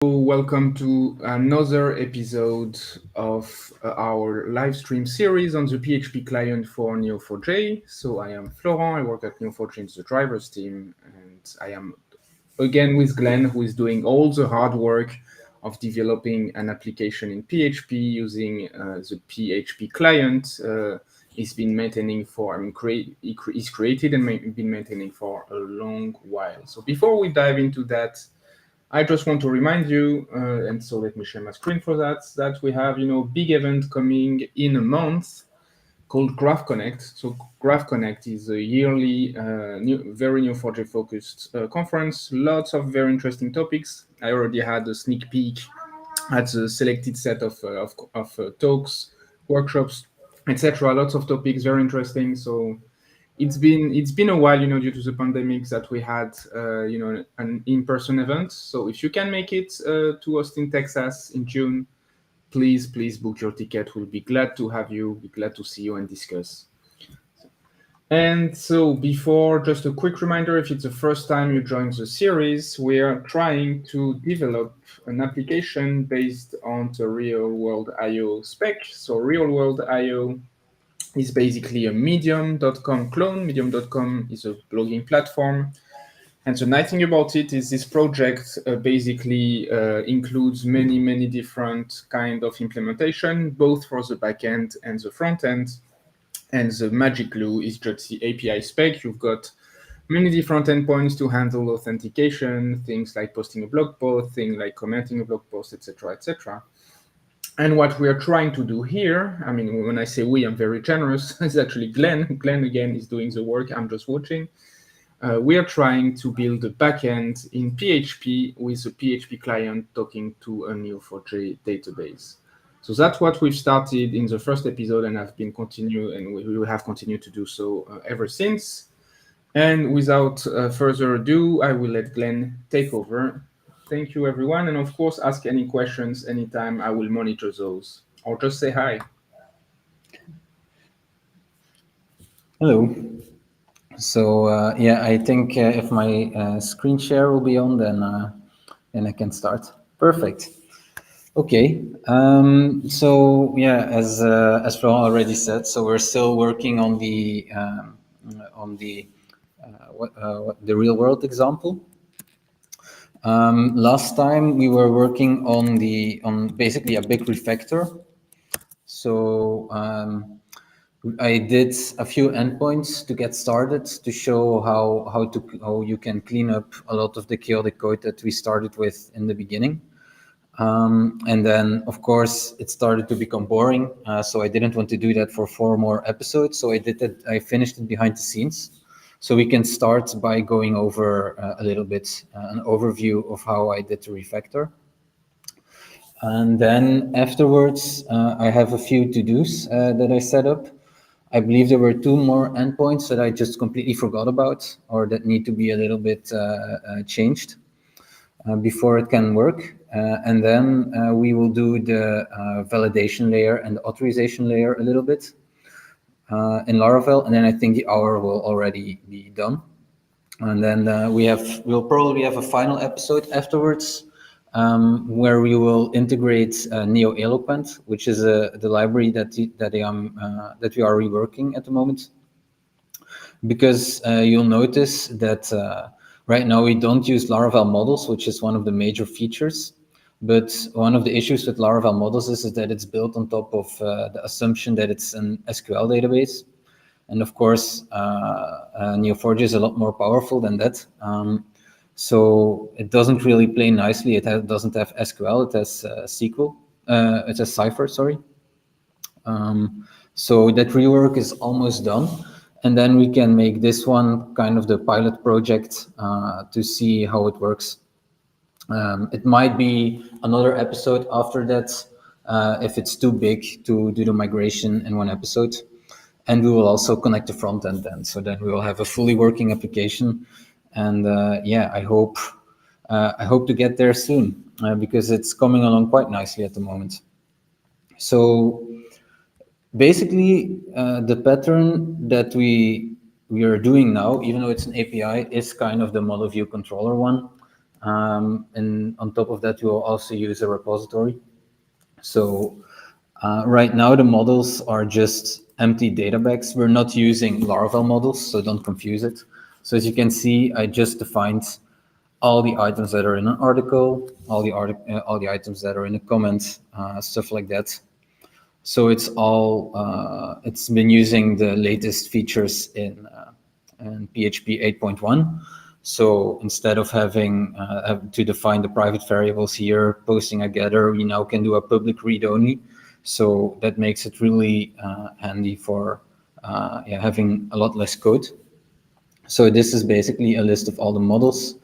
Welcome to another episode of our live stream series on the PHP client for Neo4j. So I am Florent, I work at Neo4j in the drivers team, and I am again with Glenn, who is doing all the hard work of developing an application in PHP using the PHP client. He's been maintaining for, he's created and been maintaining for a long while. So before we dive into that, I just want to remind you, and so let me share my screen for that we have, big event coming in a month called Graph Connect. So Graph Connect is a yearly, very Neo4j focused conference. Lots of very interesting topics. I already had a sneak peek at a selected set of talks, workshops, etc. Lots of topics, very interesting. So it's been a while, due to the pandemic that we had, an in-person event. So if you can make it to Austin, Texas in June, please book your ticket. We'll be glad to have you, be glad to see you and discuss. And so before, just a quick reminder, if it's the first time you join the series, we are trying to develop an application based on the real-world IO spec. So real-world IO is basically a medium.com clone. Medium.com is a blogging platform. And the nice thing about it is this project basically includes many different kind of implementation, both for the backend and the front end. And the magic glue is just the API spec. You've got many different endpoints to handle authentication, things like posting a blog post, things like commenting a blog post, etc., etc. And what we are trying to do here, I mean, when I say we, I'm very generous. It's actually Glenn. Glenn, again, is doing the work. I'm just watching. We are trying to build a backend in PHP with a PHP client talking to a Neo4j database. So that's what we've started in the first episode, and we will have continued to do so ever since. And without further ado, I will let Glenn take over. Thank you, everyone. And of course, ask any questions anytime. I will monitor those. Or just say hi. Hello. So yeah, I think if my screen share will be on, then I can start. Perfect. Okay. So yeah, as Florent already said, so we're still working on the real world example. Last time we were working on basically a big refactor. So I did a few endpoints to get started to show how you can clean up a lot of the chaotic code that we started with in the beginning. And then, of course, it started to become boring. So I didn't want to do that for 4 more episodes. So I finished it behind the scenes. So we can start by going over a little bit an overview of how I did the refactor. And then afterwards, I have a few to-dos that I set up. I believe there were 2 more endpoints that I just completely forgot about or that need to be a little bit changed before it can work. And then we will do the validation layer and the authorization layer a little bit in Laravel. And then I think the hour will already be done. And then we'll probably have a final episode afterwards where we will integrate Neo Eloquent, which is the library that we are reworking at the moment. Because you'll notice that right now we don't use Laravel models, which is one of the major features. But one of the issues with Laravel models is that it's built on top of the assumption that it's an SQL database. And of course, Neo4j is a lot more powerful than that. So it doesn't really play nicely. It doesn't have SQL. It has SQL. It has Cypher, sorry. So that rework is almost done. And then we can make this one kind of the pilot project to see how it works. It might be another episode after that if it's too big to do the migration in one episode. And we will also connect the front end then. So then we will have a fully working application. And yeah, I hope to get there soon because it's coming along quite nicely at the moment. So basically, the pattern that we are doing now, even though it's an API, is kind of the model view controller one. And on top of that, we will also use a repository. So right now, the models are just empty data bags. We're not using Laravel models, so don't confuse it. So as you can see, I just defined all the items that are in an article, all the items that are in a comment, stuff like that. So it's all it's been using the latest features in PHP 8.1. So instead of having to define the private variables here, posting a getter, we now can do a public read only. So that makes it really handy for having a lot less code. So this is basically a list of all the models.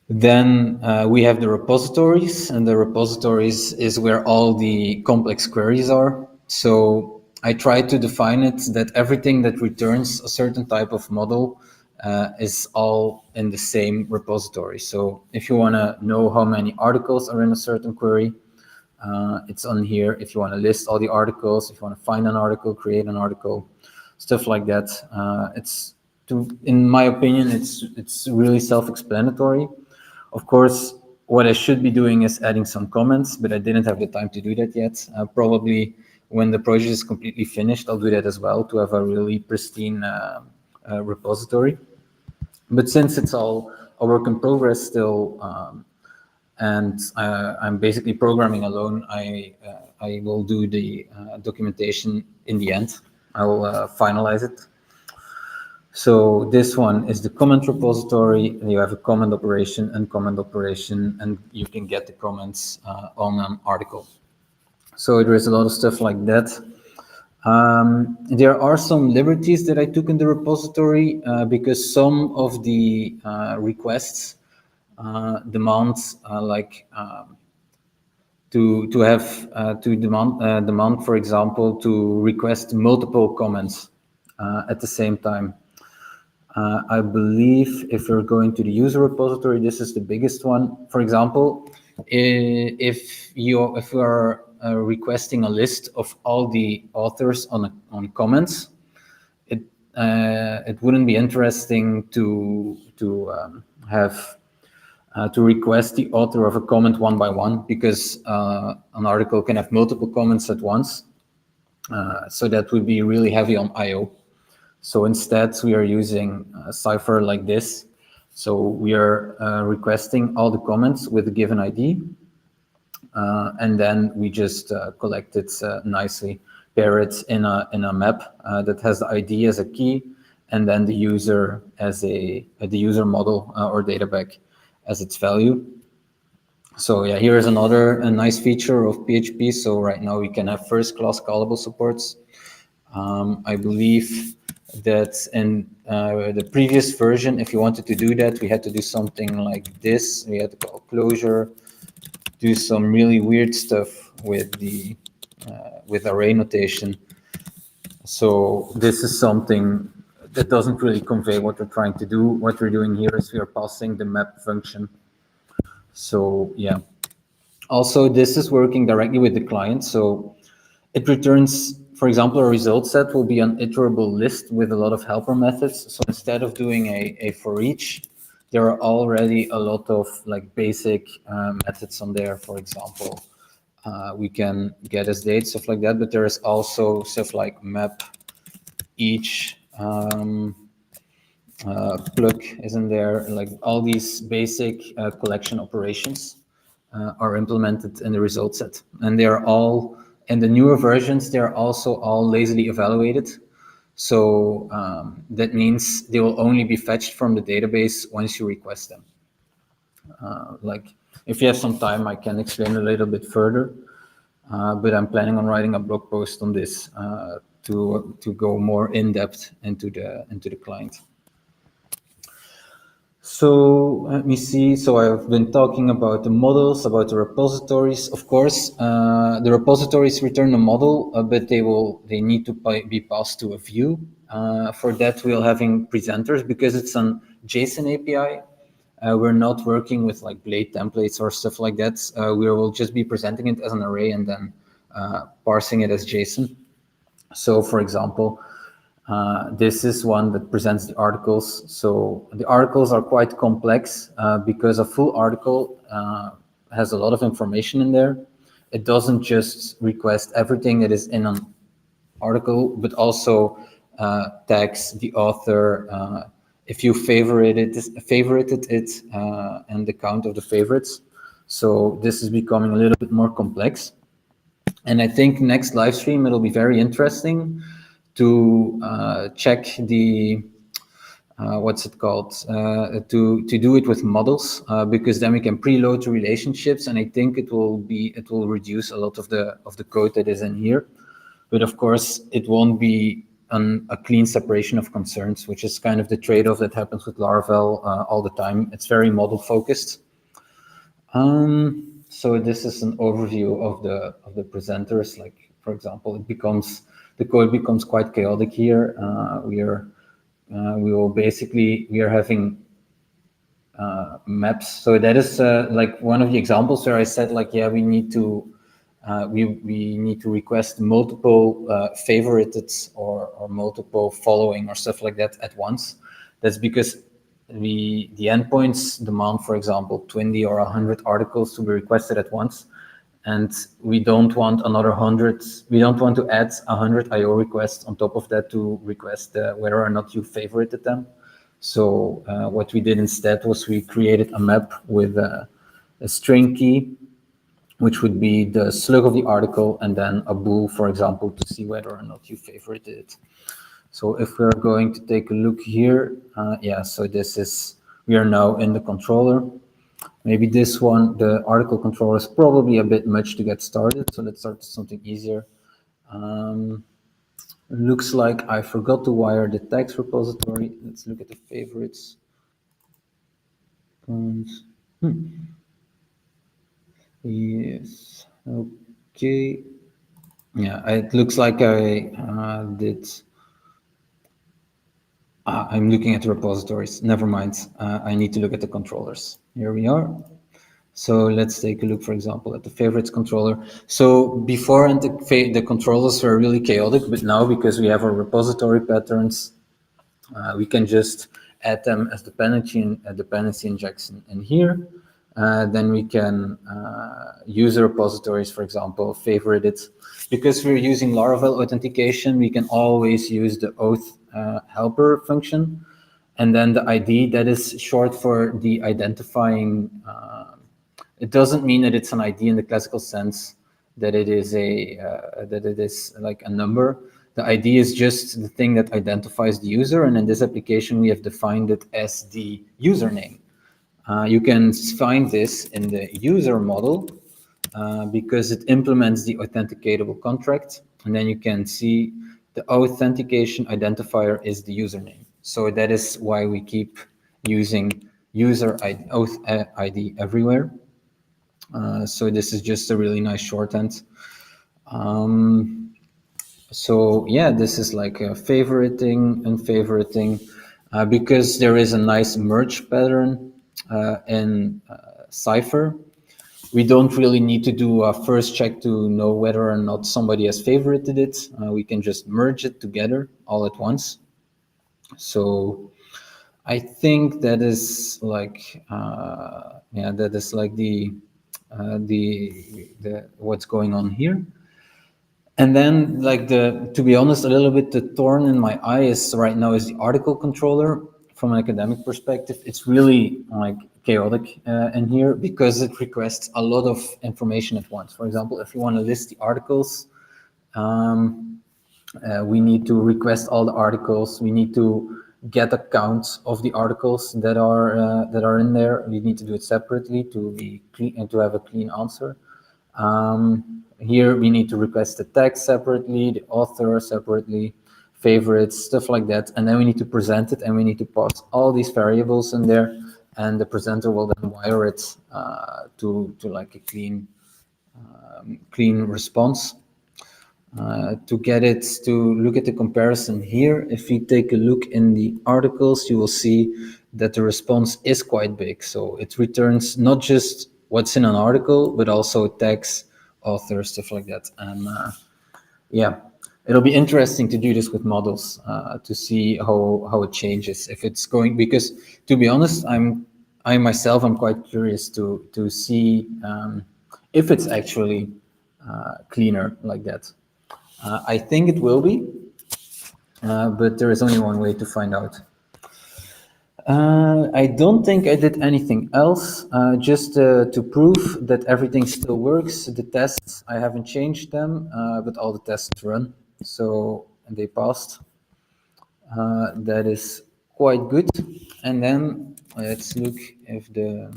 Then we have the repositories, and the repositories is where all the complex queries are. So I try to define it that everything that returns a certain type of model is all in the same repository. So if you want to know how many articles are in a certain query, it's on here. If you want to list all the articles, if you want to find an article, create an article, stuff like that. In my opinion, it's really self-explanatory. Of course, what I should be doing is adding some comments, but I didn't have the time to do that yet. Probably when the project is completely finished, I'll do that as well to have a really pristine repository. But since it's all a work in progress still, and I'm basically programming alone, I will do the documentation in the end. I will finalize it. So this one is the comment repository, and you have a comment operation and comment operation, and you can get the comments on an article. So there is a lot of stuff like that. There are some liberties that I took in the repository because some of the requests demand demand, for example, to request multiple comments at the same time. I believe if you're going to the user repository, this is the biggest one. For example, if you are requesting a list of all the authors on comments, it wouldn't be interesting to have to request the author of a comment one by one, because an article can have multiple comments at once. So that would be really heavy on I/O. So instead, we are using a cipher like this. So we are requesting all the comments with a given ID, and then we just collect it nicely, pair it in a map that has the ID as a key, and then the user as the user model or data bag as its value. So yeah, here is a nice feature of PHP. So right now we can have first-class callable supports. I believe that in the previous version, if you wanted to do that, we had to do something like this. We had to call closure, do some really weird stuff with the with array notation. So this is something that doesn't really convey what we're trying to do. What we're doing here is we are passing the map function. So yeah. Also, this is working directly with the client. So it returns, for example, a result set will be an iterable list with a lot of helper methods. So instead of doing a for each, there are already a lot of like basic methods on there. For example, we can get as date, stuff like that, but there is also stuff like map each, plug is in there. Like all these basic collection operations are implemented in the result set, and they are all in the newer versions. They are also all lazily evaluated. So that means they will only be fetched from the database once you request them. Like if you have some time, I can explain a little bit further, but I'm planning on writing a blog post on this to go more in depth into the client. So let me see. So I've been talking about the models, about the repositories. Of course, the repositories return a model, but they need to be passed to a view. For that, we're having presenters because it's an JSON API. We're not working with like blade templates or stuff like that. We will just be presenting it as an array and then parsing it as JSON. So, for example, This is one that presents the articles. So the articles are quite complex because a full article has a lot of information in there. It doesn't just request everything that is in an article, but also tags the author, if you favorited it, and the count of the favorites. So this is becoming a little bit more complex. And I think next live stream, it'll be very interesting to check the what's it called, to do it with models, because then we can preload the relationships, and I think it will reduce a lot of the code that is in here. But of course, it won't be a clean separation of concerns, which is kind of the trade-off that happens with Laravel all the time. It's very model focused. So this is an overview of the presenters. Like, for example, the code becomes quite chaotic here. We are having maps. So that is like one of the examples where I said, like, yeah, we need to request multiple favorited or multiple following or stuff like that at once. That's because the endpoints demand, for example, 20 or 100 articles to be requested at once. And we don't want another 100. We don't want to add 100 IO requests on top of that to request whether or not you favorited them. So what we did instead was we created a map with a string key, which would be the slug of the article, and then a bool, for example, to see whether or not you favorited it. So if we're going to take a look here, yeah, so we are now in the controller. Maybe this one, the article controller, is probably a bit much to get started. So let's start with something easier. Looks like I forgot to wire the tags repository. Let's look at the favorites. Yes, okay. Yeah, it looks like I did. I'm looking at the repositories. Never mind. I need to look at the controllers. Here we are. So let's take a look, for example, at the favorites controller. So before, and the controllers were really chaotic, but now because we have our repository patterns, we can just add them as dependency injection in here. Then we can use the repositories, for example, favorite it. Because we're using Laravel authentication, we can always use the auth helper function. And then the ID, that is short for the identifying. It doesn't mean that it's an ID in the classical sense, that it is like a number. The ID is just the thing that identifies the user, and in this application, we have defined it as the username. You can find this in the user model because it implements the authenticatable contract, and then you can see the authentication identifier is the username. So that is why we keep using user auth ID everywhere. So this is just a really nice shorthand. So yeah, this is like a favoriting and favoriting because there is a nice merge pattern in Cypher. We don't really need to do a first check to know whether or not somebody has favorited it. We can just merge it together all at once. So I think that is like yeah, that is like the what's going on here. And then, like, to be honest, a little bit the thorn in my eye is right now is the article controller. From an academic perspective, it's really like chaotic in here because it requests a lot of information at once. For example, if you want to list the articles, we need to request all the articles. We need to get a count of the articles that are in there. We need to do it separately to be clean and to have a clean answer. Here we need to request the text separately, the author separately, favorites, stuff like that. And then we need to present it, and we need to pass all these variables in there, and the presenter will then wire it to like a clean response. To get it to look at the comparison here, if you take a look in the articles, you will see that the response is quite big. So it returns not just what's in an article, but also text, author, stuff like that. And yeah, it'll be interesting to do this with models to see how it changes if it's going. Because to be honest, I myself am quite curious to see if it's actually cleaner like that. I think it will be, but there is only one way to find out. I don't think I did anything else. Just to prove that everything still works. The tests, I haven't changed them, but all the tests run, so they passed. That is quite good. And then let's look if the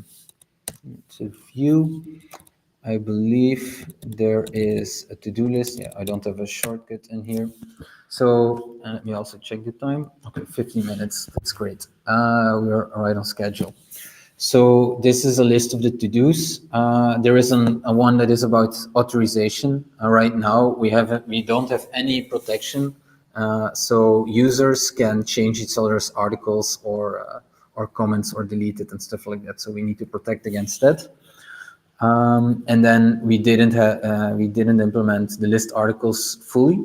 view. I believe there is a to-do list. Yeah, I don't have a shortcut in here. So let me also check the time. Okay, 15 minutes. That's great. We're right on schedule. So this is a list of the to-dos. There is a one that is about authorization. Right now we don't have any protection, so users can change each other's articles or comments or delete it and stuff like that. So we need to protect against that. And then we didn't implement the list articles fully.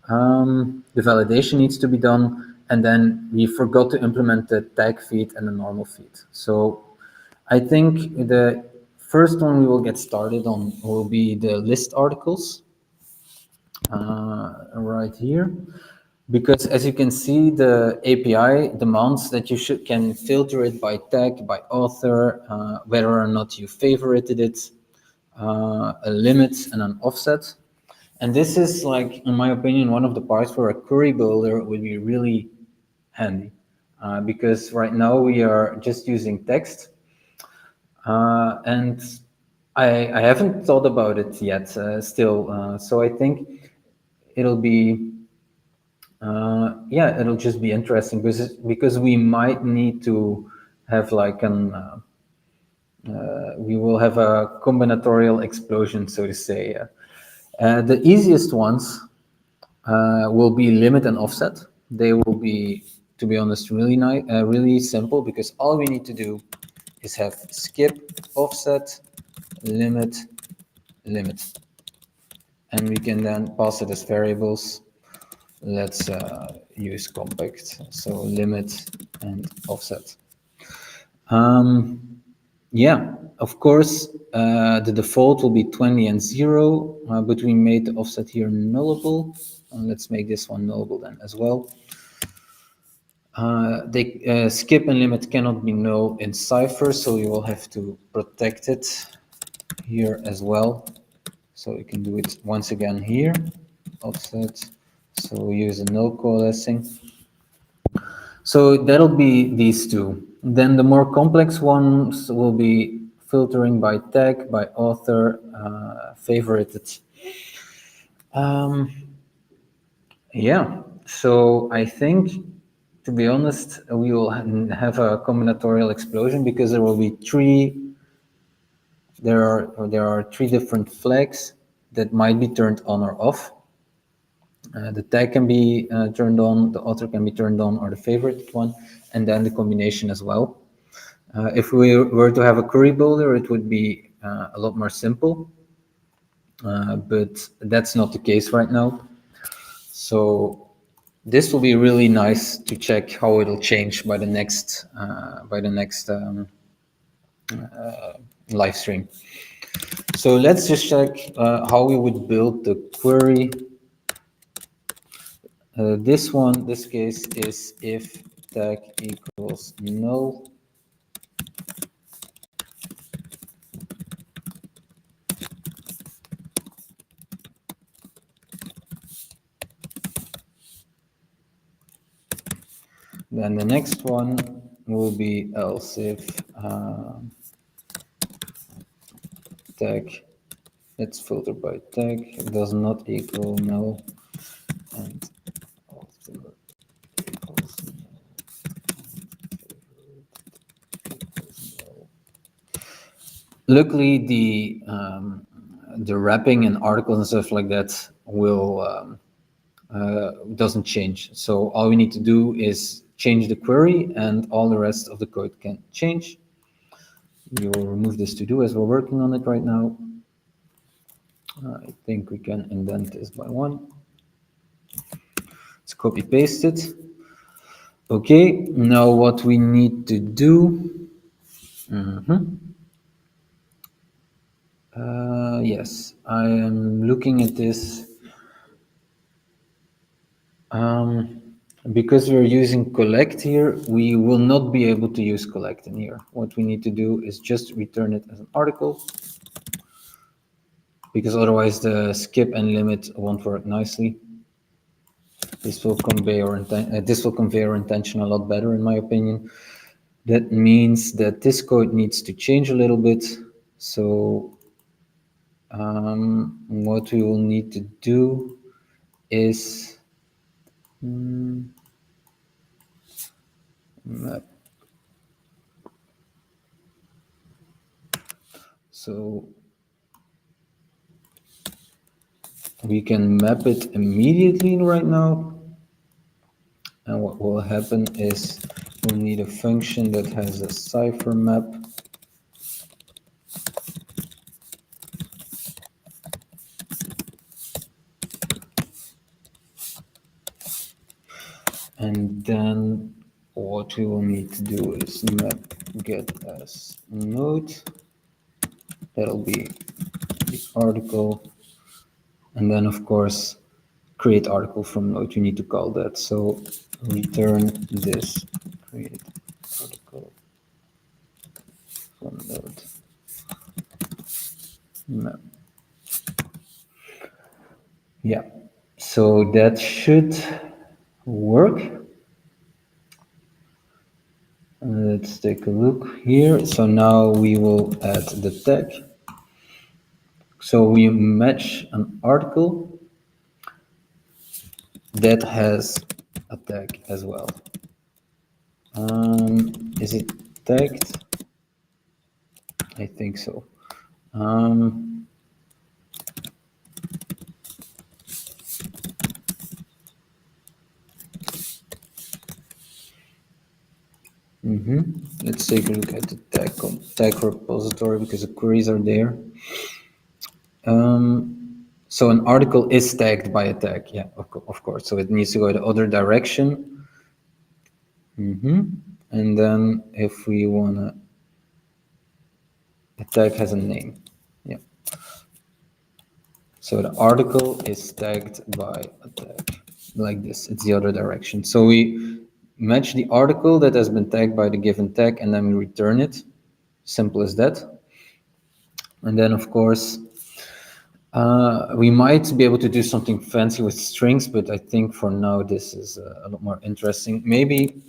The validation needs to be done, and then we forgot to implement the tag feed and the normal feed. So I think the first one we will get started on will be the list articles right here. Because as you can see, the API demands that you can filter it by tag, by author, whether or not you favorited it, a limit and an offset. And this is, like, in my opinion, one of the parts where a query builder would be really handy. Because right now we are just using text. And I haven't thought about it yet still. So I think it'll be, yeah, it'll just be interesting because we might need to have like we will have a combinatorial explosion, so to say. The easiest ones will be limit and offset. They will be, to be honest, really nice, really simple, because all we need to do is have skip, offset, limit, limit, and we can then pass it as variables. Let's use compact, so limit and offset. Yeah, of course, the default will be 20 and 0, but we made the offset here nullable. And let's make this one nullable then as well. Skip and limit cannot be null in Cypher, so you will have to protect it here as well. So you can do it once again here, offset. So we use a null coalescing. So that'll be these two. Then the more complex ones will be filtering by tag, by author, favorited. Yeah, so I think, to be honest, we will have a combinatorial explosion because there will be there are three different flags that might be turned on or off. The tag can be turned on, the author can be turned on, or the favorite one, and then the combination as well. If we were to have a query builder, it would be a lot more simple, but that's not the case right now. So this will be really nice to check how it'll change by the next live stream. So let's just check how we would build the query. This case is if tag equals null. Then the next one will be else if tag, let's filter by tag, does not equal null, and author equals null, equals null. Luckily, the wrapping and articles and stuff like that will doesn't change. So all we need to do is change the query, and all the rest of the code can change. We will remove this to do as we're working on it right now. I think we can indent this by 1. Let's copy paste it. Okay, now what we need to do. Yes, I am looking at this. Um, because we're using collect here, we will not be able to use collect in here. What we need to do is just return it as an article, because otherwise the skip and limit won't work nicely. This will convey our intention a lot better, in my opinion. That means that this code needs to change a little bit. So what we will need to do is map. So we can map it immediately right now. And what will happen is we'll need a function that has a cipher map. And then what we will need to do is map get as node. That'll be the article. And then of course, create article from node. You need to call that. So return this create article from node map. Yeah, so that should work. Let's take a look here. So now we will add the tag. So we match an article that has a tag as well. Is it tagged? I think so. Let's take a look at the tag repository because the queries are there. So an article is tagged by a tag, yeah, of course. So it needs to go the other direction. And then if we wanna, the tag has a name, yeah. So the article is tagged by a tag, like this. It's the other direction. So we match the article that has been tagged by the given tag, and then we return it. Simple as that. And then, of course, we might be able to do something fancy with strings, but I think for now this is a lot more interesting. Maybe,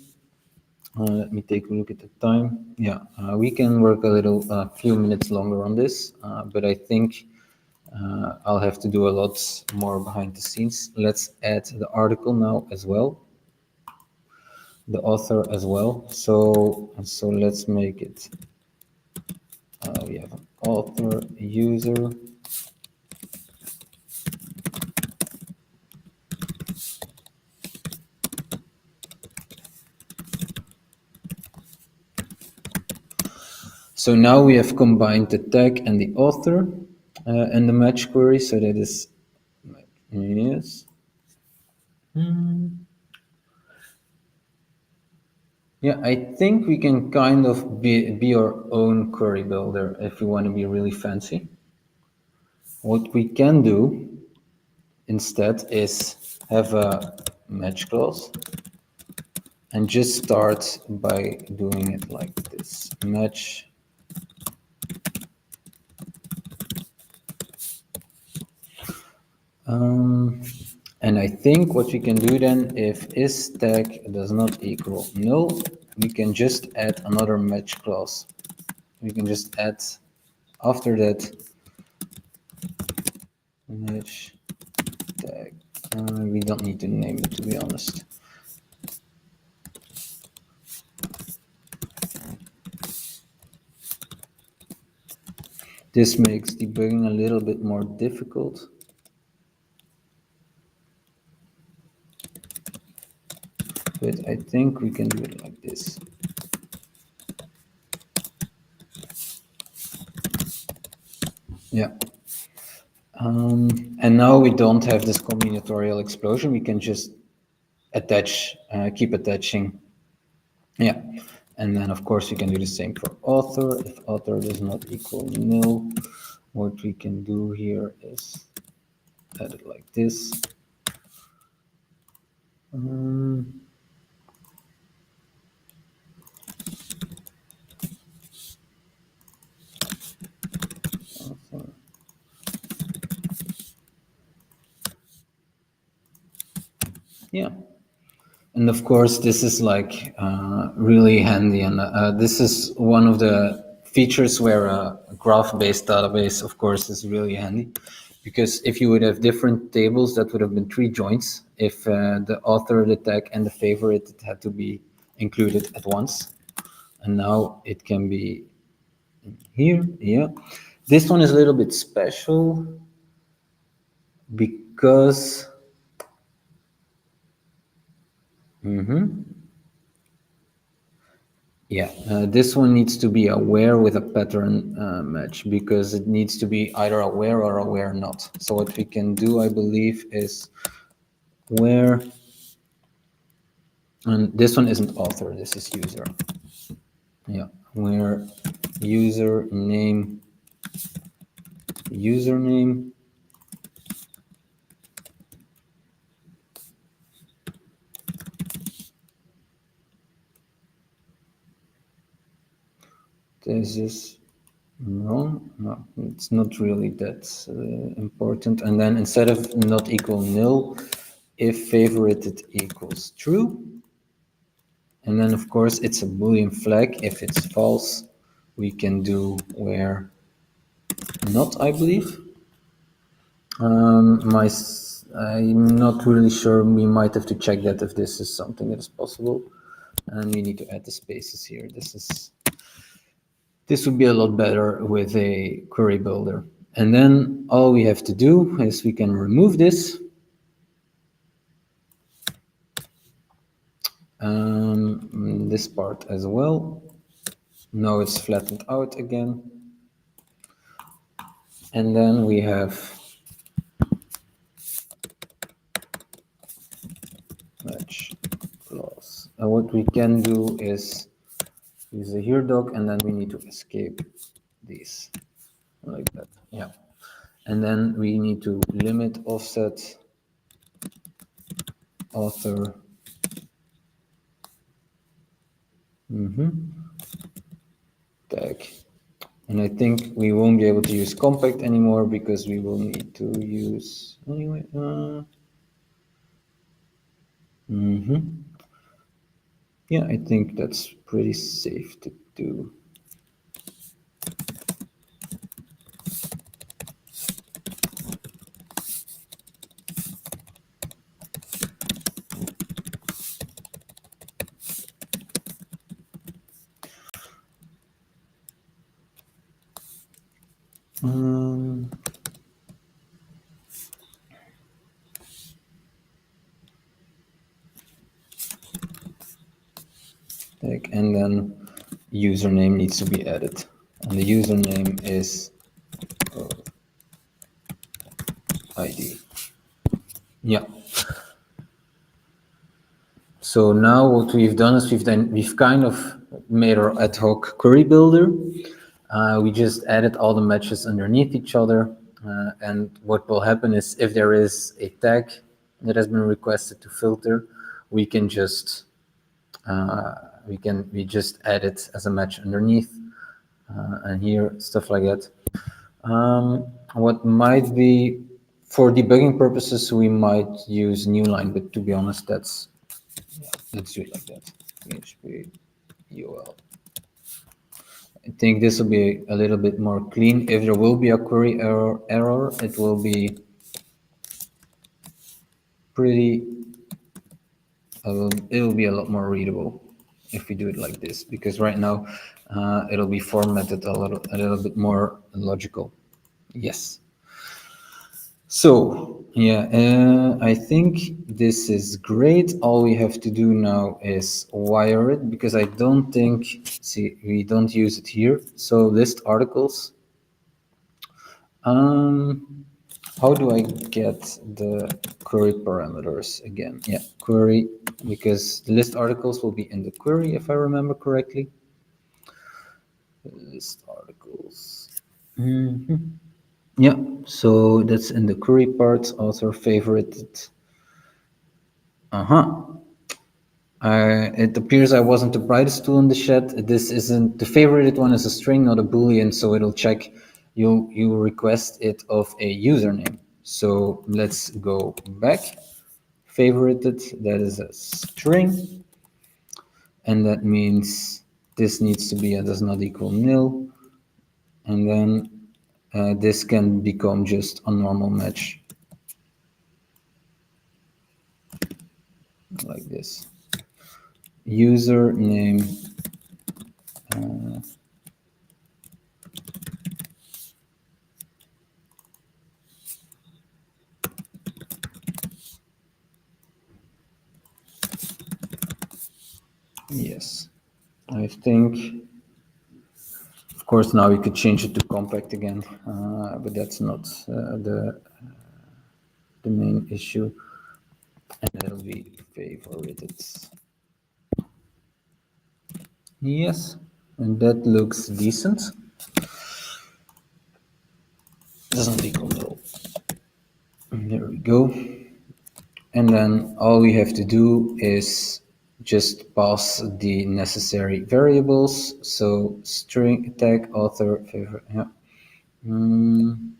let me take a look at the time. Yeah, we can work a few minutes longer on this, but I think I'll have to do a lot more behind the scenes. Let's add the article now as well, the author as well. So let's make it, we have an author, user. So now we have combined the tag and the author and the match query. So that is, yes. Yeah, I think we can kind of be our own query builder if we want to be really fancy. What we can do instead is have a match clause and just start by doing it like this. Match and I think what we can do then, if is tag does not equal null, we can just add another match clause. We can just add after that match tag. We don't need to name it, to be honest. This makes debugging a little bit more difficult. But I think we can do it like this. Yeah. And now we don't have this combinatorial explosion. We can just keep attaching. Yeah, and then of course we can do the same for author. If author does not equal nil, what we can do here is add it like this. Um, author. Yeah, and of course this is like really handy, and this is one of the features where a graph-based database, of course, is really handy, because if you would have different tables, that would have been 3 joins. If the author, the tag, and the favorite, it had to be included at once, and now it can be here. Yeah, this one is a little bit special because yeah, this one needs to be aware with a pattern match, because it needs to be either aware or aware not. So what we can do, I believe, is where, and this one isn't author, this is user. Yeah, where username this is wrong. No, it's not really that important. And then instead of not equal nil, if favorited equals true. And then of course it's a Boolean flag. If it's false, we can do where not, I believe. I'm not really sure. We might have to check that if this is something that is possible. And we need to add the spaces here. This would be a lot better with a query builder. And then all we have to do is we can remove this. This part as well. Now it's flattened out again. And then we have match clause. And what we can do is use the here doc, and then we need to escape these like that. Yeah. And then we need to limit offset author tag. And I think we won't be able to use compact anymore because we will need to use anyway. Yeah, I think that's pretty safe to do. And then username needs to be added, and the username is ID. Yeah. So now what we've done is we've kind of made our ad hoc query builder. We just added all the matches underneath each other, and what will happen is if there is a tag that has been requested to filter, we can just we just add it as a match underneath, and here stuff like that. What might be, for debugging purposes, we might use newline, but to be honest, let's do it like that. PHP UL. I think this will be a little bit more clean. If there will be a query error, it will be pretty. It will be a lot more readable if we do it like this, because right now it'll be formatted a little bit more logical. Yes. So yeah, I think this is great. All we have to do now is wire it, because I don't think, see, we don't use it here. So list articles. how do I get the query parameters again? Yeah, query, because the list articles will be in the query if I remember correctly. List articles. Yeah, so that's in the query part, author favorited. Uh-huh. It appears I wasn't the brightest tool in the shed. This isn't the favorited one is a string, not a boolean, so it'll check you request it of a username. So let's go back. Favorited, that is a string, and that means this needs to be a does not equal nil, and then this can become just a normal match like this. Username. Yes, I think. Of course, now we could change it to compact again, but that's not the main issue, and that'll be favorited. Yes, and that looks decent. Doesn't equal null. There we go. And then all we have to do is just pass the necessary variables. So string tag author favorite. Yeah. Mm,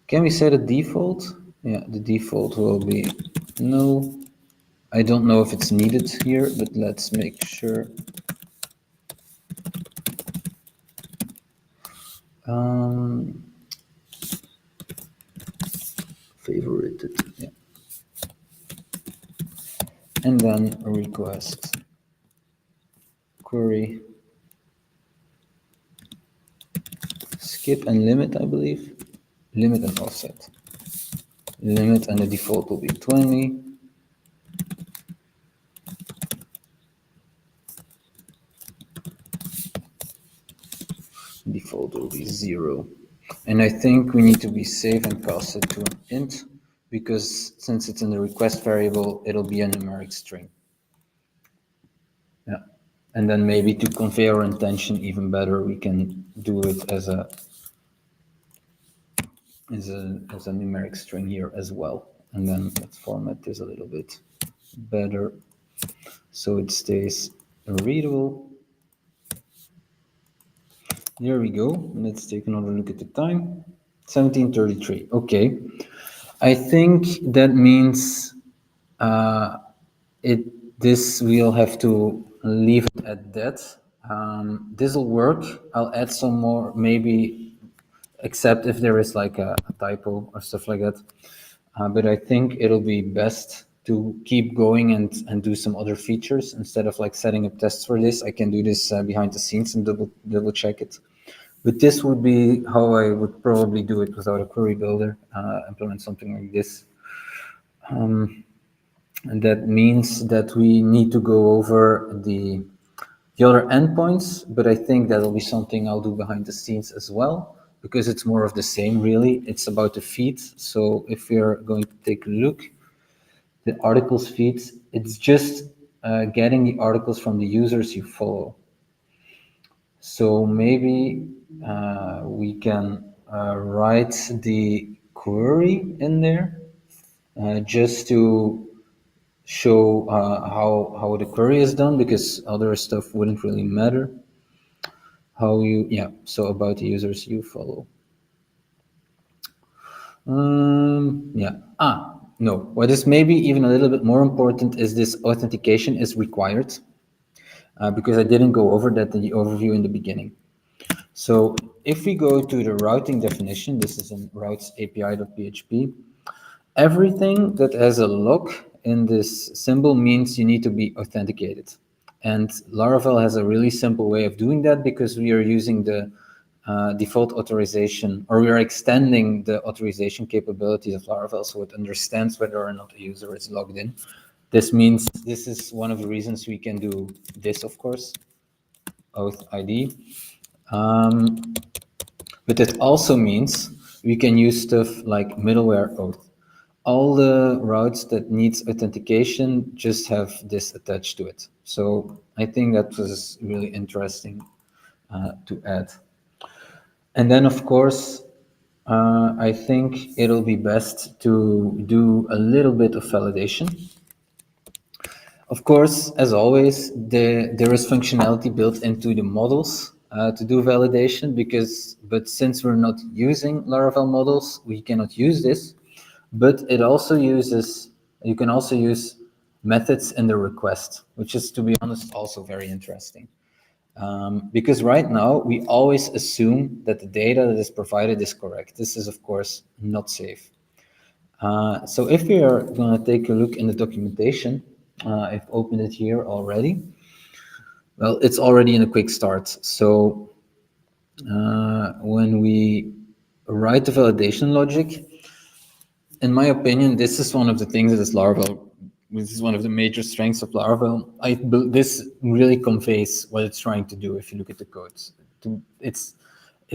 can we set a default? Yeah, the default will be null. I don't know if it's needed here, but let's make sure. Um, favorited, yeah. And then request query skip and limit, I believe. Limit and offset. Limit and the default will be 20. Default will be 0. And I think we need to be safe and pass it to an int, because since it's in the request variable, it'll be a numeric string. Yeah. And then maybe to convey our intention even better, we can do it as a numeric string here as well. And then let's format this a little bit better so it stays readable. There we go. Let's take another look at the time. 17:33. Okay. I think that means it. This we'll have to leave it at that. This will work. I'll add some more, maybe, except if there is like a typo or stuff like that. But I think it'll be best to keep going and do some other features instead of like setting up tests for this. I can do this behind the scenes and double check it. But this would be how I would probably do it without a query builder, implement something like this. And that means that we need to go over the other endpoints, but I think that'll be something I'll do behind the scenes as well, because it's more of the same, really. It's about the feed. So if we're going to take a look, the articles feeds, it's just getting the articles from the users you follow. So maybe we can write the query in there just to show how the query is done, because other stuff wouldn't really matter. How you, yeah, so about the users you follow. Yeah. No, what is maybe even a little bit more important is this authentication is required, because I didn't go over that in the overview in the beginning. So if we go to the routing definition, this is in routes API.php, everything that has a lock in this symbol means you need to be authenticated. And Laravel has a really simple way of doing that, because we are using the default authorization, or we are extending the authorization capabilities of Laravel so it understands whether or not a user is logged in. This means this is one of the reasons we can do this, of course, auth ID. But it also means we can use stuff like middleware auth. All the routes that needs authentication just have this attached to it. So I think that was really interesting to add. And then, of course, I think it'll be best to do a little bit of validation. Of course, as always, there is functionality built into the models to do validation but since we're not using Laravel models, we cannot use this. But it also uses, you can also use methods in the request, which is, to be honest, also very interesting. Because right now, we always assume that the data that is provided is correct. This is, of course, not safe. So if we are going to take a look in the documentation, I've opened it here already. Well, it's already in a quick start. So when we write the validation logic, in my opinion, this is one of the things that is Laravel. This is one of the major strengths of Laravel. This really conveys what it's trying to do if you look at the codes. It's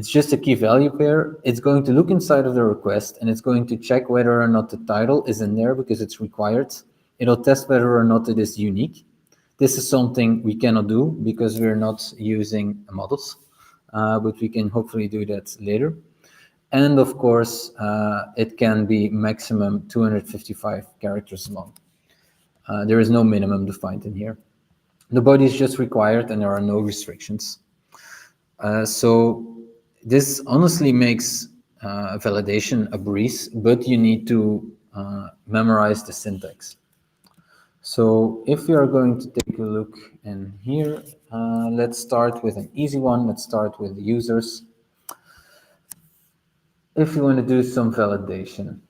just a key value pair. It's going to look inside of the request and it's going to check whether or not the title is in there because it's required. It'll test whether or not it is unique. This is something we cannot do because we're not using models, but we can hopefully do that later. And of course, it can be maximum 255 characters long. There is no minimum defined in here. The body is just required and there are no restrictions. So this honestly makes validation a breeze, but you need to memorize the syntax. So if we are going to take a look in here, let's start with an easy one. Let's start with the users. If you want to do some validation,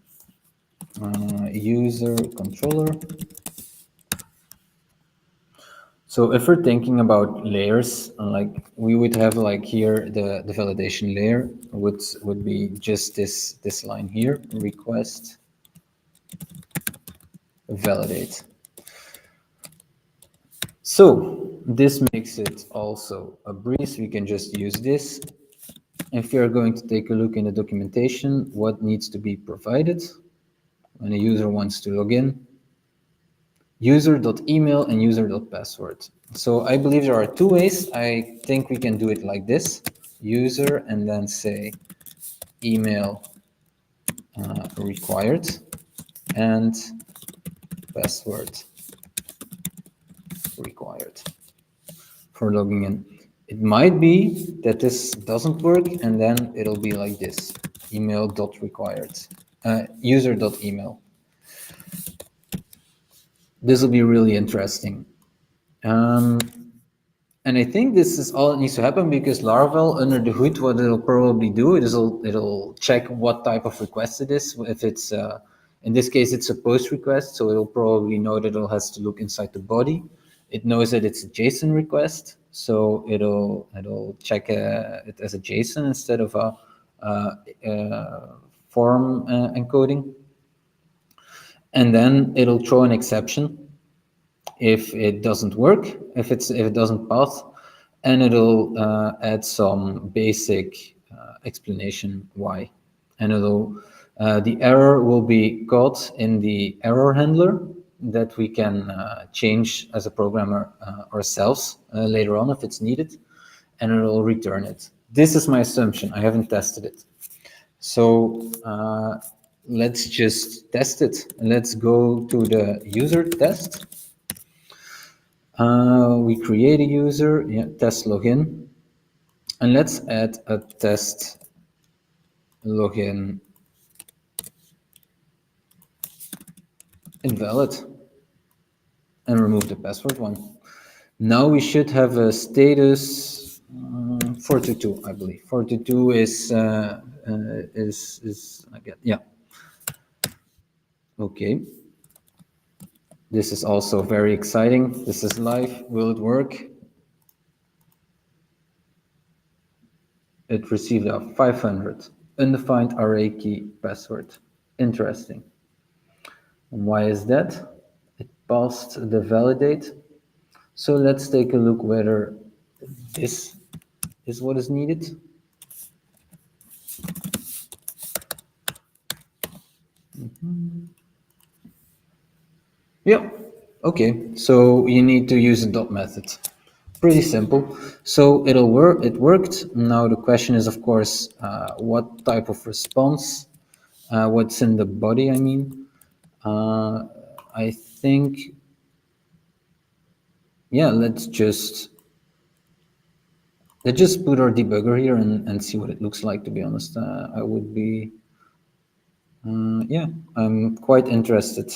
user controller. So if we're thinking about layers, like we would have like here, the validation layer would be just this line here, request validate. So this makes it also a breeze. We can just use this. If you're going to take a look in the documentation, what needs to be provided when a user wants to log in, user.email and user.password. So I believe there are two ways. I think we can do it like this, user and then say email required and password required for logging in. It might be that this doesn't work and then it'll be like this, email.required, user.email. This will be really interesting. And I think this is all that needs to happen because Laravel, under the hood, what it'll probably do is it'll check what type of request it is. If it's, in this case, it's a post request, so it'll probably know that it has to look inside the body. It knows that it's a JSON request, so it'll check it as a JSON instead of a form encoding. And then it'll throw an exception if it doesn't work, if it doesn't pass, and it'll add some basic explanation why. And the error will be caught in the error handler that we can change as a programmer ourselves later on if it's needed, and it'll return it. This is my assumption. I haven't tested it. So let's just test it. Let's go to the user test. We create a user, test login, and let's add a test login invalid and remove the password one. Now we should have a status 422, I believe. 422 is again, yeah. Okay. This is also very exciting. This is live. Will it work? It received a 500 undefined array key password. Interesting. And why is that? It passed the validate. So let's take a look whether this is what is needed. Yeah, okay, so you need to use a dot method. Pretty simple. So it'll work. It worked. Now the question is, of course, what type of response? What's in the body? I mean, uh, I think, yeah. Let's just put our debugger here and see what it looks like. To be honest, I would be, yeah, I'm quite interested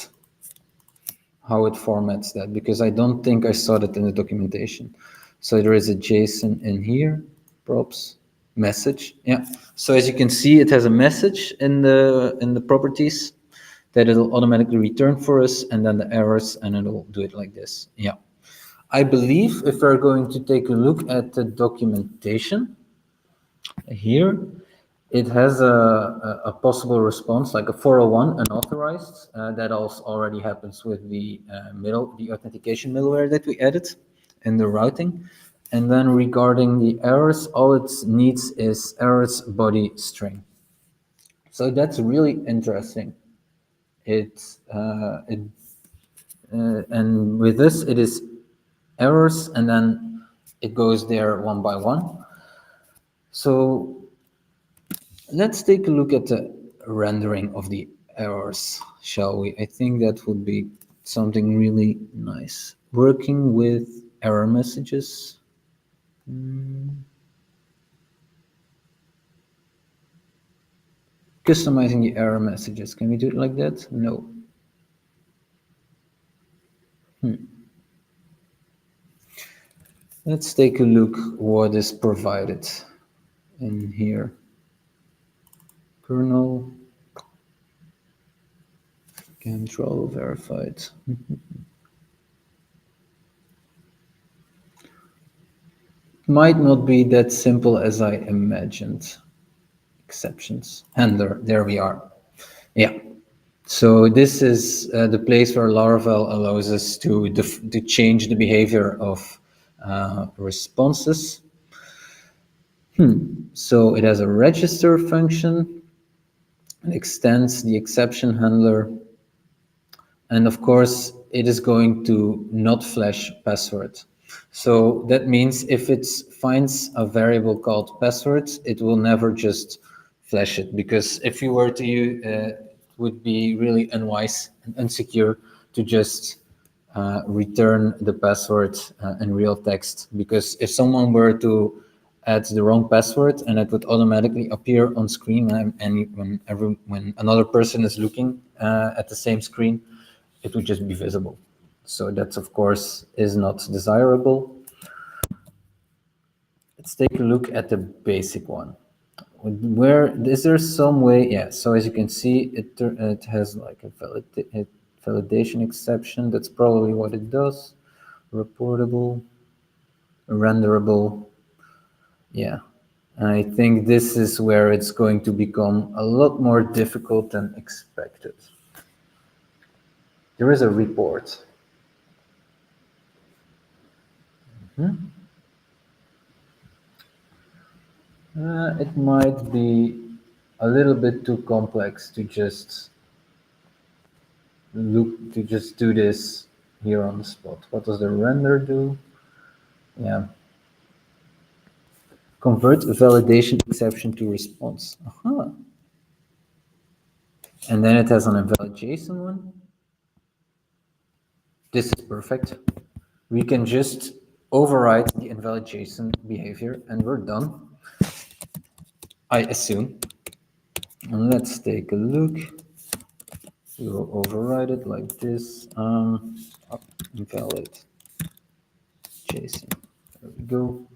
how it formats that, because I don't think I saw that in the documentation. So there is a JSON in here, props, message. Yeah. So as you can see, it has a message in the properties that it'll automatically return for us, and then the errors, and it'll do it like this. Yeah. I believe if we're going to take a look at the documentation here, it has a possible response, like a 401 unauthorized. That also already happens with the authentication middleware that we added in the routing. And then regarding the errors, all it needs is errors body string. So that's really interesting. And with this, it is errors, and then it goes there one by one. So let's take a look at the rendering of the errors, shall we? I think that would be something really nice. Working with error messages. Customizing the error messages. Can we do it like that? No. Let's take a look what is provided in here. Kernel control verified. Might not be that simple as I imagined. Exceptions. Handler, there we are. Yeah. So this is the place where Laravel allows us to change the behavior of responses. So it has a register function. It extends the exception handler. And of course, it is going to not flash password. So that means if it finds a variable called password, it will never just flash it, because if you were to use, it would be really unwise and unsecure to just return the password in real text, because if someone were to add the wrong password and it would automatically appear on screen, and when another person is looking at the same screen, it would just be visible. So that, of course, is not desirable. Let's take a look at the basic one. Where is there some way? Yeah. So as you can see, it has like a validation exception. That's probably what it does. Reportable, renderable. Yeah. I think this is where it's going to become a lot more difficult than expected. There is a report. It might be a little bit too complex to just do this here on the spot. What does the render do? Yeah. Convert validation exception to response. Aha. And then it has an invalid JSON one. This is perfect. We can just override the invalid JSON behavior and we're done, I assume. And let's take a look. We will override it like this. Invalid JSON. There we go.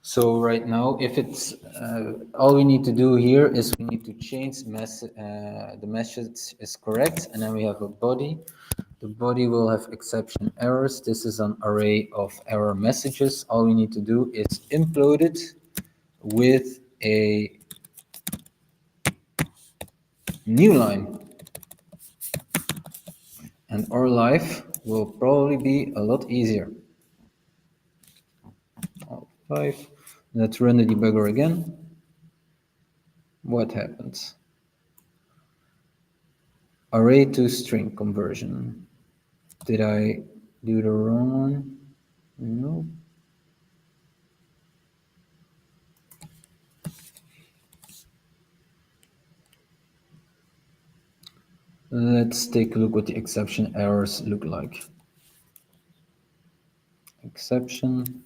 So right now, if it's all we need to do here is we need to change the message is correct, and then we have a body. The body will have exception errors. This is an array of error messages. All we need to do is implode it with a new line. and our life will probably be a lot easier. Alt 5. Let's run the debugger again. What happens? Array to string conversion. Did I do the wrong one? No. Let's take a look what the exception errors look like. Exception.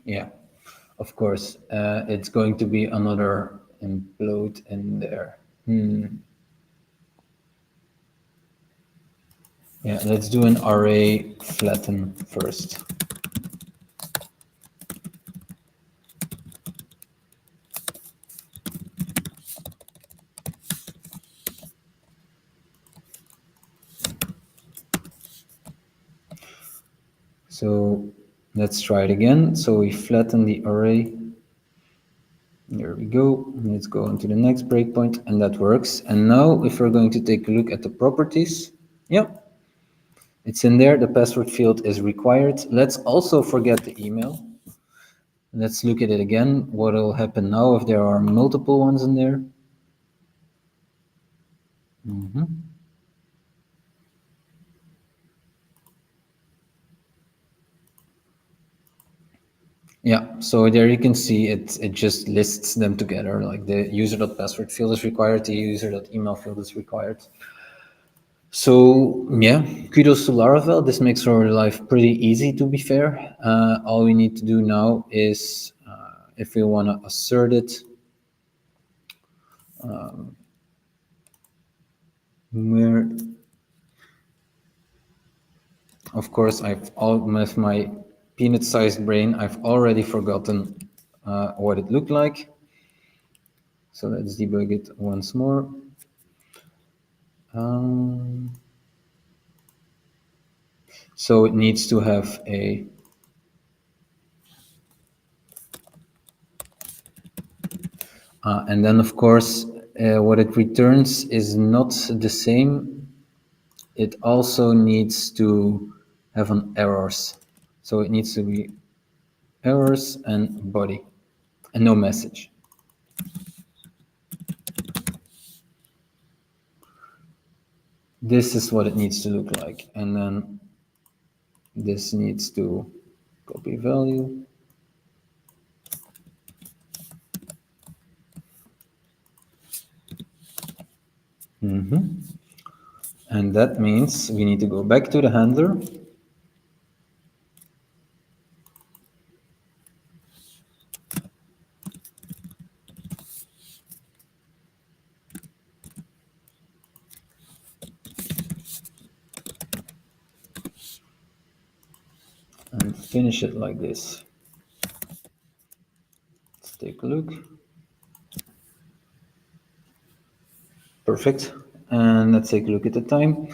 Yeah, of course. It's going to be another implode in there. Yeah, let's do an array flatten first. So let's try it again. So we flatten the array. There we go. Let's go on to the next breakpoint, and that works. And now if we're going to take a look at the properties, yeah, it's in there. The password field is required. Let's also forget the email. Let's look at it again. What will happen now if there are multiple ones in there? Yeah, so there you can see it just lists them together, like the user.password field is required, the user.email field is required. So yeah, kudos to Laravel. This makes our life pretty easy, to be fair. All we need to do now is, if we want to assert it, where, of course, with my peanut-sized brain, I've already forgotten what it looked like. So let's debug it once more. So it needs to have a and then of course what it returns is not the same. It also needs to have an errors. So it needs to be errors and body and no message. This is what it needs to look like. And then this needs to copy value. And that means we need to go back to the handler. And finish it like this. Let's take a look. Perfect. And let's take a look at the time.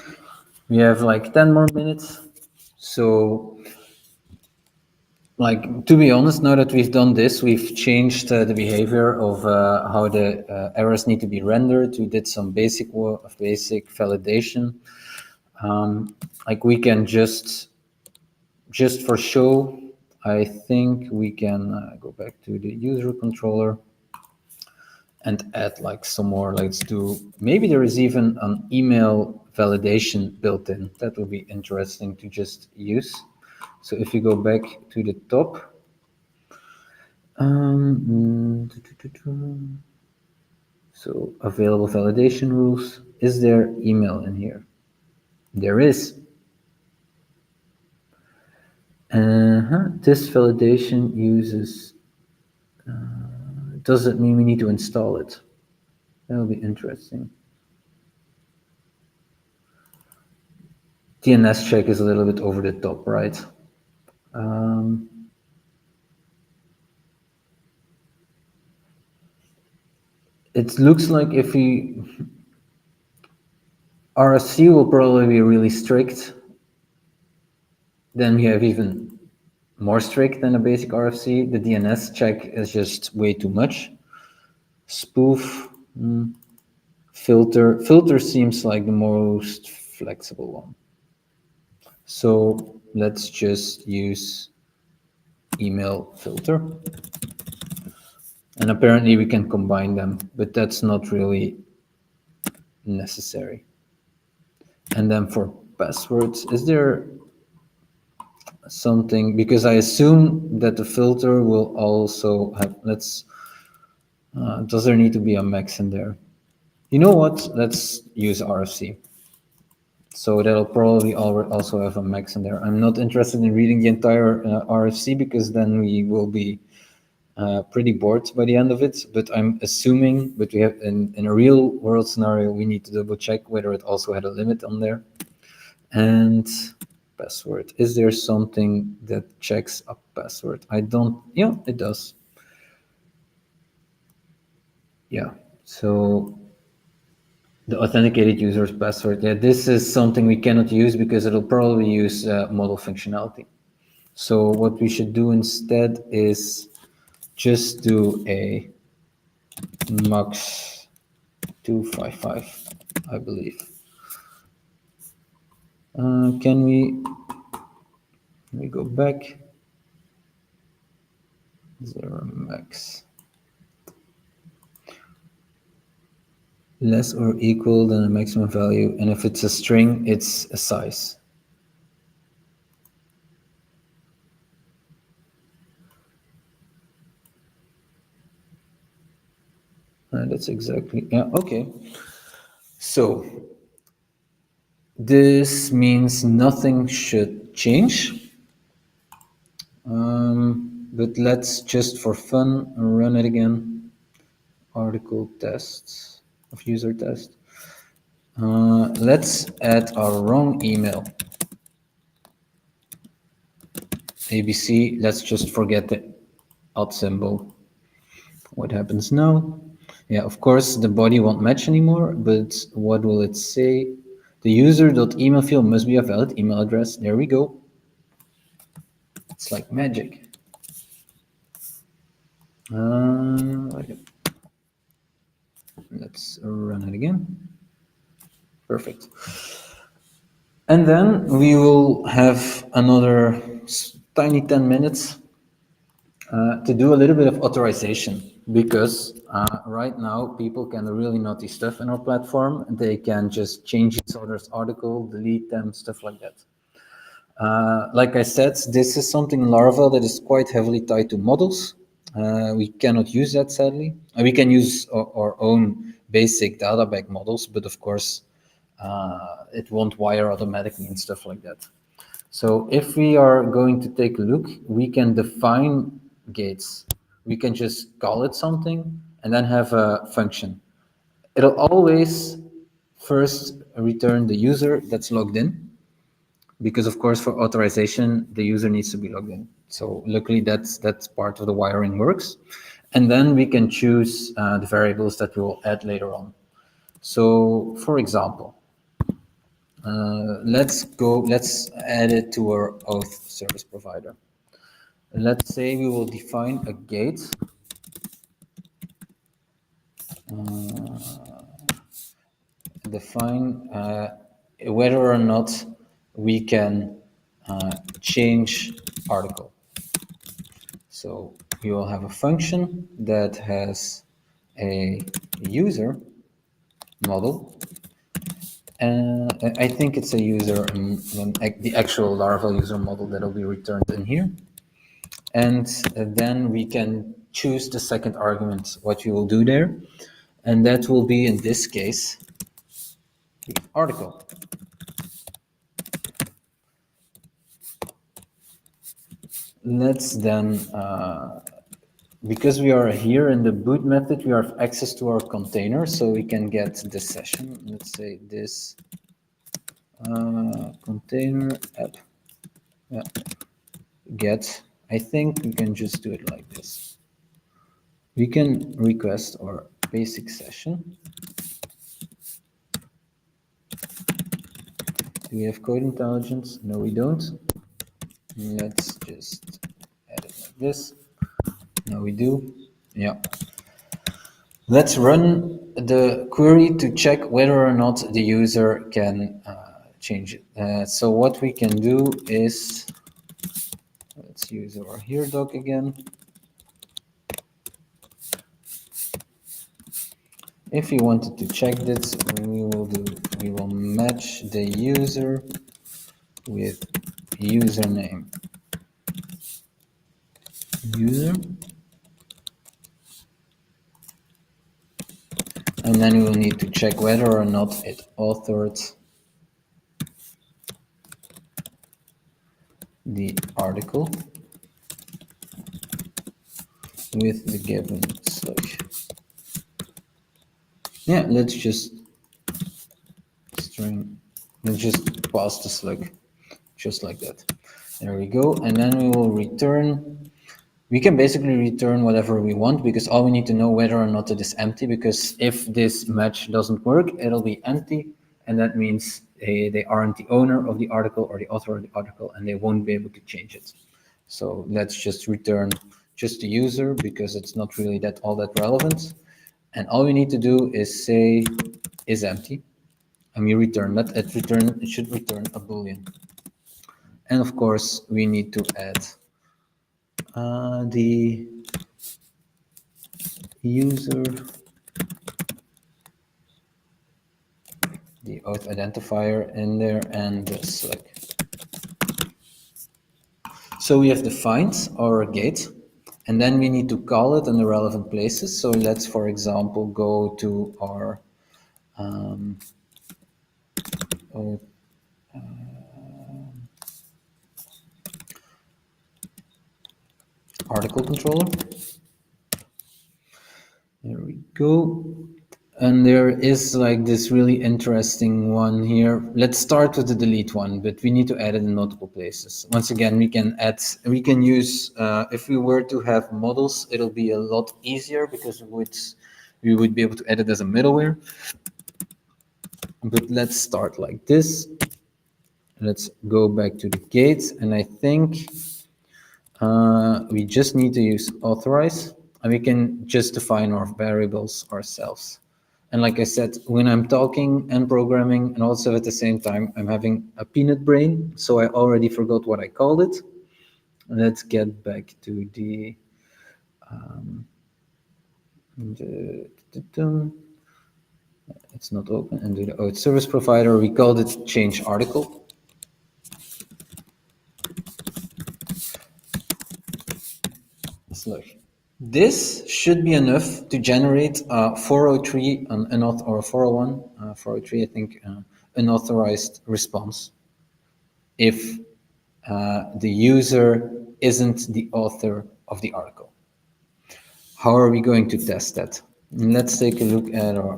We have like 10 more minutes. So, like, to be honest, now that we've done this, we've changed the behavior of how the errors need to be rendered. We did some basic validation. Like we can just for show, I think we can go back to the user controller and add like some more. Let's do, maybe there is even an email validation built in. That would be interesting to just use. So if you go back to the top, so available validation rules, is there email in here? There is. This validation uses, does it mean we need to install it? That'll be interesting. DNS check is a little bit over the top, right? It looks like if we, RSC will probably be really strict. Then we have even more strict than a basic RFC. The DNS check is just way too much. Spoof, filter seems like the most flexible one. So let's just use email filter. And apparently we can combine them, but that's not really necessary. And then for passwords, is there something, because I assume that the filter will also have, does there need to be a max in there? You know what? Let's use RFC. So that'll probably also have a max in there. I'm not interested in reading the entire RFC because then we will be pretty bored by the end of it. But I'm assuming, but we have in a real world scenario, we need to double check whether it also had a limit on there. And password. Is there something that checks a password? I don't, yeah, it does. Yeah, so the authenticated user's password. Yeah, this is something we cannot use because it'll probably use model functionality. So what we should do instead is just do a max 255, I believe. Can we go back? Zero max. Less or equal than the maximum value, and if it's a string, it's a size. That's exactly, yeah, okay. So this means nothing should change. But let's just for fun run it again. Article tests of user test. Let's add our wrong email. ABC, let's just forget the @ symbol. What happens now? Yeah, of course, the body won't match anymore, but what will it say? The user.email field must be a valid email address. There we go. It's like magic. Let's run it again. Perfect. And then we will have another tiny 10 minutes to do a little bit of authorization because right now people can do really naughty stuff in our platform. They can just change each other's article, delete them, stuff like that. Like I said, this is something in Laravel that is quite heavily tied to models. We cannot use that, sadly. We can use our own basic data bag models, but of course, it won't wire automatically and stuff like that. So if we are going to take a look, we can define gates. We can just call it something and then have a function. It'll always first return the user that's logged in, because of course for authorization the user needs to be logged in. So luckily that's part of the wiring works, and then we can choose the variables that we will add later on. So for example, let's add it to our auth service provider. Let's say we will define a gate define whether or not we can change article. So you will have a function that has a user model. I think it's a user, the actual Laravel user model that will be returned in here. And then we can choose the second argument, what you will do there. And that will be, in this case, the article. Let's then because we are here in the boot method, we have access to our container, so we can get the session. Let's say this container app get. I think we can just do it like this. We can request our basic session. Do we have code intelligence? No, we don't. Let's just add it like this. Now we do. Yeah. Let's run the query to check whether or not the user can change it. So what we can do is, let's use our here doc again. If we wanted to check this, we will match the user with username user, and then we will need to check whether or not it authored the article with the given slug. Yeah, let's just string, let's just pass the slug, just like that. There we go, and then we will return. We can basically return whatever we want because all we need to know whether or not it is empty, because if this match doesn't work, it'll be empty, and that means they aren't the owner of the article or the author of the article, and they won't be able to change it. So let's just return just the user because it's not really that all that relevant. And all we need to do is say is empty, and we return that. It should return a boolean. And of course, we need to add the user, the auth identifier in there, and the slug. So we have defined our gate, and then we need to call it in the relevant places. So let's, for example, go to our article controller. There we go. And there is like this really interesting one here. Let's start with the delete one, but we need to add it in multiple places. Once again, we can use, if we were to have models, it'll be a lot easier because we would be able to add it as a middleware. But let's start like this. Let's go back to the gate, and I think we just need to use authorize, and we can just define our variables ourselves. And like I said, when I'm talking and programming, and also at the same time, I'm having a peanut brain, so I already forgot what I called it. Let's get back to it's not open, and do the service provider. We called it change article. Look, this should be enough to generate a 403 or a 401, 403, I think, unauthorized response if the user isn't the author of the article. How are we going to test that? Let's take a look at our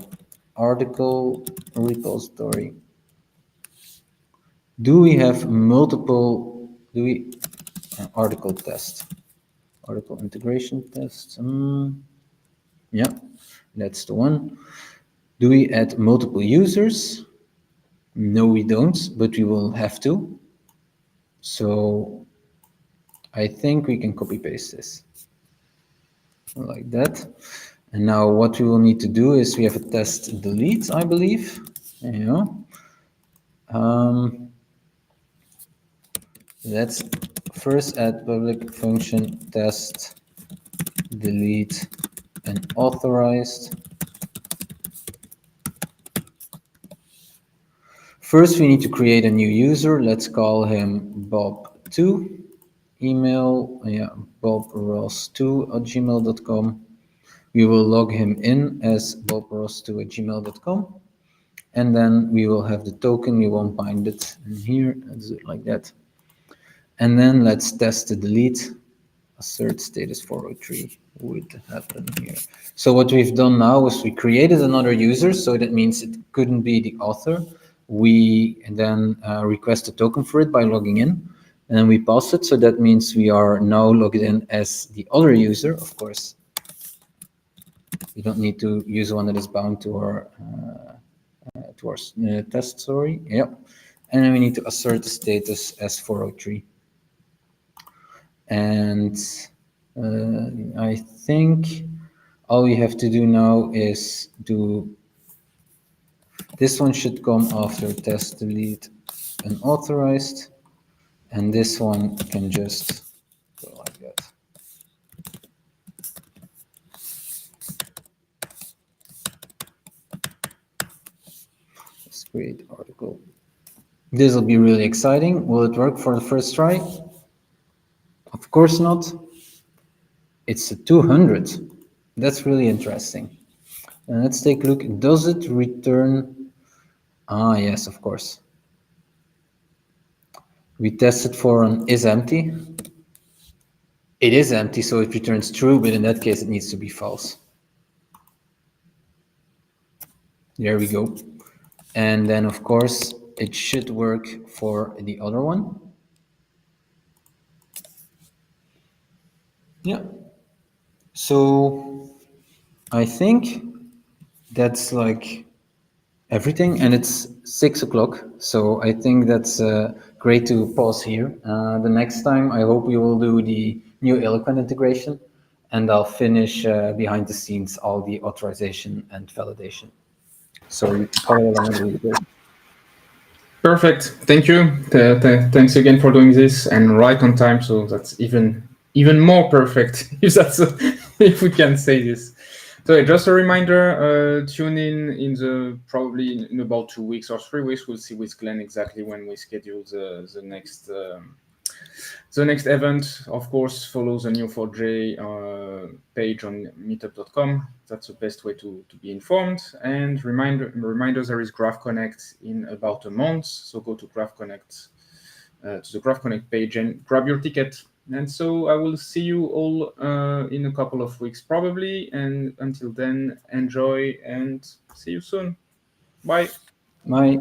article repository. Do we have multiple, article test? Article integration test. Yeah, that's the one. Do we add multiple users? No, we don't, but we will have to. So I think we can copy paste this like that. And now what we will need to do is we have a test delete, I believe. Yeah. Let's first add public function test delete and authorized. First, we need to create a new user. Let's call him Bob2. Email, bobross2@gmail.com. We will log him in as bobross2@gmail.com. And then we will have the token. We won't bind it in here. Let's do it like that. And then let's test the delete. Assert status 403 would happen here. So what we've done now is we created another user, so that means it couldn't be the author. We then request a token for it by logging in, and then we pass it, so that means we are now logged in as the other user. Of course, we don't need to use one that is bound to our test story. Yep. And then we need to assert the status as 403. And I think all you have to do now is do this one should come after test delete unauthorized, and this one can just go like that. Let's create article. This will be really exciting. Will it work for the first try? Of course not. It's a 200. That's really interesting. And let's take a look. Does it return? Ah, yes, of course. We tested for an is empty. It is empty, so it returns true, but in that case, it needs to be false. There we go. And then, of course, it should work for the other one. Yeah. So I think that's like everything, and it's 6 o'clock. So I think that's great to pause here. The next time, I hope we will do the new Eloquent integration, and I'll finish behind the scenes all the authorization and validation. So you can follow along really good. Perfect. Thank you. Thanks again for doing this and right on time. So that's even more perfect if we can say this. So just a reminder, tune in the probably in about 2 weeks or 3 weeks. We'll see with Ghlen exactly when we schedule the next event. Of course, follow the Neo4j page on meetup.com. That's the best way to be informed. And reminders, there is Graph Connect in about a month. So go to Graph Connect, to the Graph Connect page and grab your ticket. And so I will see you all in a couple of weeks probably. And until then, enjoy and see you soon. Bye. Bye.